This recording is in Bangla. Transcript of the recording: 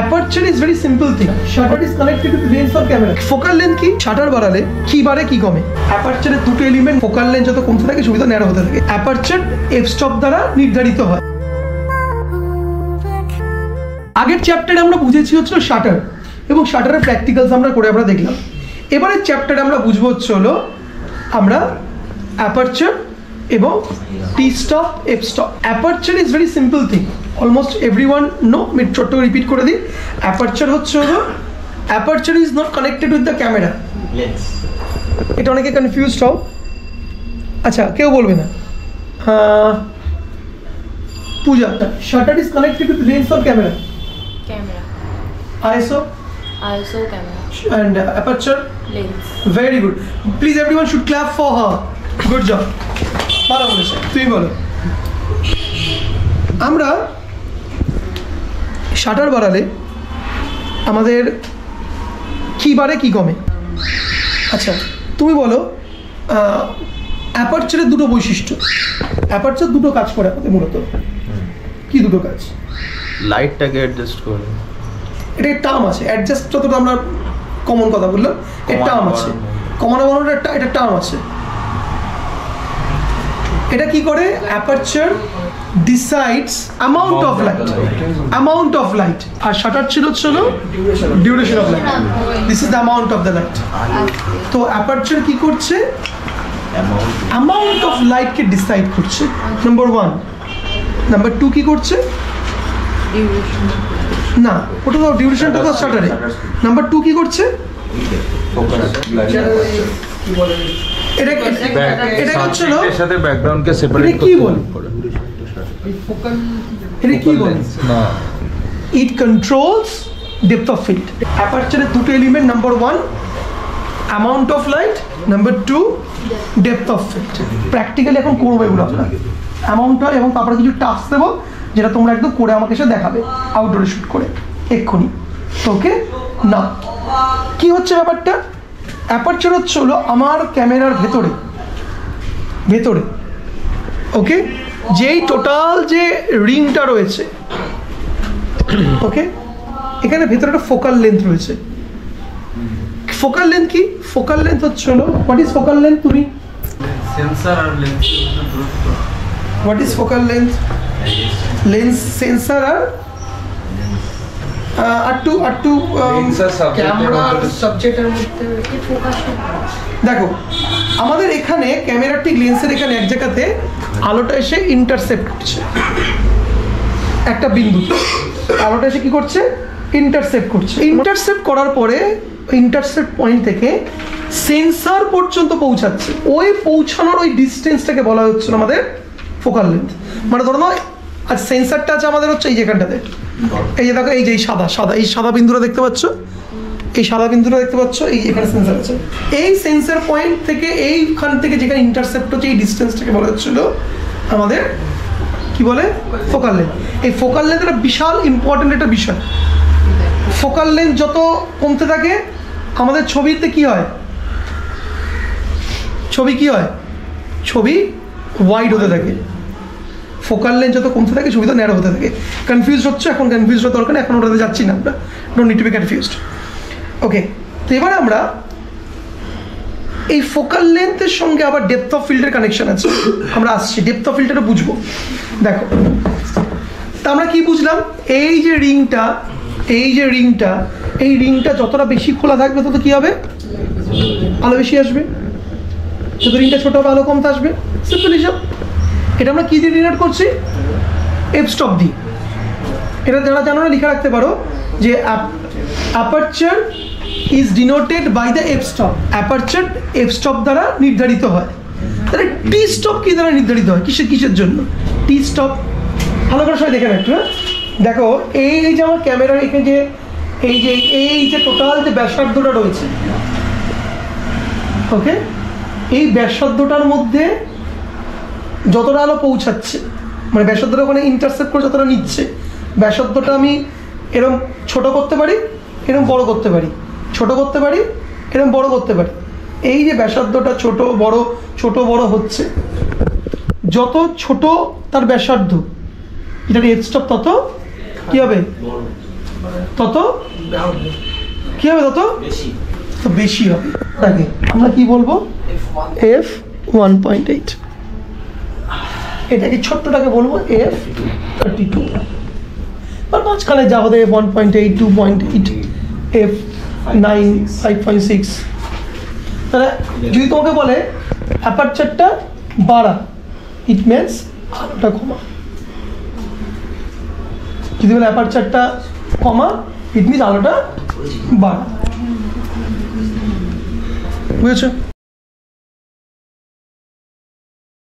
Aperture is very simple thing. Shutter is connected with lens or camera. Focal length কি? শাটার বাড়ালে কি বাড়ে কি কমে? অ্যাপারচারের দুটো এলিমেন্ট, ফোকাল লেন্থ যত কমতে থাকে সুবিধা ন্যারো হতে থাকে। অ্যাপারচার এফ স্টপ দ্বারা নির্ধারিত হয়। আগের চ্যাপ্টারে আমরা বুঝেছি হচ্ছিল শাটার, এবং শাটারের প্র্যাকটিক্যালস আমরা দেখলাম। এবারের চ্যাপ্টারে আমরা বুঝবো হলো আমরা অ্যাপারচার এবং T stop F stop. Aperture is very simple thing, almost everyone know. আমি ছোট্ট রিপিট করে দিই। অ্যাপারচার হলো aperture is not connected with the camera. এটা অনেকে কনফিউজড হও। আচ্ছা, কেউ বলবে না। Puja, shutter is connected with lens or camera? Camera. ISO Camera. And aperture? Lens. Very good. Please everyone should clap for her. Good job. ভালো বলেছে, তুমি বলো। আমরা শাটার বাড়ালে আমাদের কি বাড়ে কি কমে? আচ্ছা, তুমি বলো। অ্যাপারচারের দুটো বৈশিষ্ট্য। অ্যাপারচার দুটো কাজ করে আমাদের মূলত। কি দুটো কাজ? লাইটটাকে অ্যাডজাস্ট করে। এটা একটা টার্ম আছে, অ্যাডজাস্ট যতটা আমরা কমন কথা বললাম, এর টার্ম আছে। কমন বানানোর এটা টার্ম আছে। এটা কি করে? Aperture decides amount of light, আর শাটার ছিল duration of light. This is the amount of the light. তো অ্যাপারচার কি করছে? অ্যামাউন্ট অফ লাইটকে ডিসাইড করছে, নাম্বার ওয়ান। নাম্বার টু কি করছে? না, ওটা তো ডিউরেশনটা তো শাটারে। নাম্বার টু কি করছে? এটা হচ্ছে সাথে ব্যাকগ্রাউন্ডকে সেপারেট কি বল? এটা কি বল? না, it controls depth of field. অ্যাপারচারের দুটো element, number one amount of light, number two depth of field. Practically এখন করবো এগুলো আপনারা, অ্যামাউন্টটা, এবং তারপরে কিছু টাস্ক দেবো যেটা তোমরা একদম করে আমাকে এসে দেখাবে আউটডোরে শ্যুট করে এক্ষুনি। ওকে না, কি হচ্ছে ব্যাপারটা? অ্যাপারচার হলো আমার ক্যামেরার ভেতরে ওকে, যেই টোটাল যে রিংটা রয়েছে, ওকে, এখানে ভেতরে একটা ফোকাল লেন্থ রয়েছে। ফোকাল লেন্থ কি? ফোকাল লেন্থ হলো, হোয়াট ইজ ফোকাল লেন্থ? তুমি সেন্সর আর লেন্সের মধ্যে দূরত্ব। What is focal length? Lens sensor আর দেখো, আমাদের এখানে ক্যামেরার ঠিক লেন্সের এখানে এক জায়গাতে আলোটা এসে ইন্টারসেপ্ট করছে একটা বিন্দু। আলোটা এসে কি করছে? ইন্টারসেপ্ট করছে। ইন্টারসেপ্ট করার পরে ইন্টারসেপ্ট পয়েন্ট থেকে সেন্সর পর্যন্ত পৌঁছাচ্ছে। ওই পৌঁছানোর ওই ডিস্টেন্সটাকে বলা হচ্ছে আমাদের ফোকাল লেন্থ। মানে ধরো না, আর সেন্সারটা আছে আমাদের হচ্ছে এই যেখানটাতে, এই যে দেখো, এই যে এই সাদা বিন্দুটা দেখতে পাচ্ছ, এই এখানে সেন্সার আছে। এই সেন্সার পয়েন্ট থেকে এইখান থেকে যেখানে ইন্টারসেপ্ট হচ্ছে এই ডিস্টেন্সটাকে বলা হচ্ছিল আমাদের কি বলে? Focal length. এই ফোকাল লেন্থ একটা বিশাল ইম্পর্টেন্ট একটা বিষয়। ফোকাল লেন্থ যত কমতে থাকে আমাদের ছবিতে কি হয়? ছবি ওয়াইড হতে থাকে। ফোকাল লেন্থ যত কমতে থাকে সুবিধা ন্যারো হতে থাকে। কনফিউজ হচ্ছে? এখন কনফিউজ হওয়ার দরকার নেই, এখন ওটাতে যাচ্ছি না আমরা। Don't need to be confused. Okay, তো এবারে আমরা এই ফোকাল লেন্থের সঙ্গে আবার ডেপথ অফ ফিল্ডের কানেকশন আছে, আমরা আসছি। ডেপথ অফ ফিল্ডটা বুঝবো। দেখো, তা আমরা কি বুঝলাম? এই যে রিংটা যতটা বেশি খোলা থাকবে তত কি হবে? আলো বেশি আসবে। যত রিংটা ছোট হবে আলো কমতে আসবে। সিম্পল হিসাব। এটা আমরা কি দিয়ে ডিনোট করছি? এফ স্টপ দিয়ে। এটা যারা জানো না লিখে রাখতে পারো যে aperture is denoted by the F stop. Aperture F stop দ্বারা নির্ধারিত হয়। তাহলে টি স্টপ কি দ্বারা নির্ধারিত হয়? কিসের জন্য টি স্টপ? ভালো করে সবাই দেখে একটু। দেখো, এই যে আমার ক্যামেরার এখানে যে এই যে টোটাল যে ব্যাসার্ধটা রয়েছে, ওকে, এই ব্যাসার্ধটার মধ্যে যতটা আলো পৌঁছাচ্ছে, মানে ব্যাসার্ধটা ওখানে ইন্টারসেপ্ট করে যতটা নিচ্ছে, ব্যাসার্ধটা আমি এরকম ছোট করতে পারি, এরকম বড় করতে পারি, এরকম বড় করতে পারি। এই যে ব্যাসার্ধটা ছোট বড় হচ্ছে, যত ছোট তার ব্যাসার্ধ, এটার এফ স্টপ তত কি হবে? তত কি হবে, তত তো বেশি হবে। আগে আমরা কি বলবো, f1.8, এটাকে ছোট্টটাকে বলবো f32, আর মাঝখানে যা হতে f1.8, 2.8, f9, 5.6। তাহলে যদি তোমাকে বলে অ্যাপারচারটা বাড়া, ইট মিনস আলোটা কমা। যদি বলে অ্যাপারচারটা কমা, ইট মিনস আলোটা বাড়া। বুঝেছো?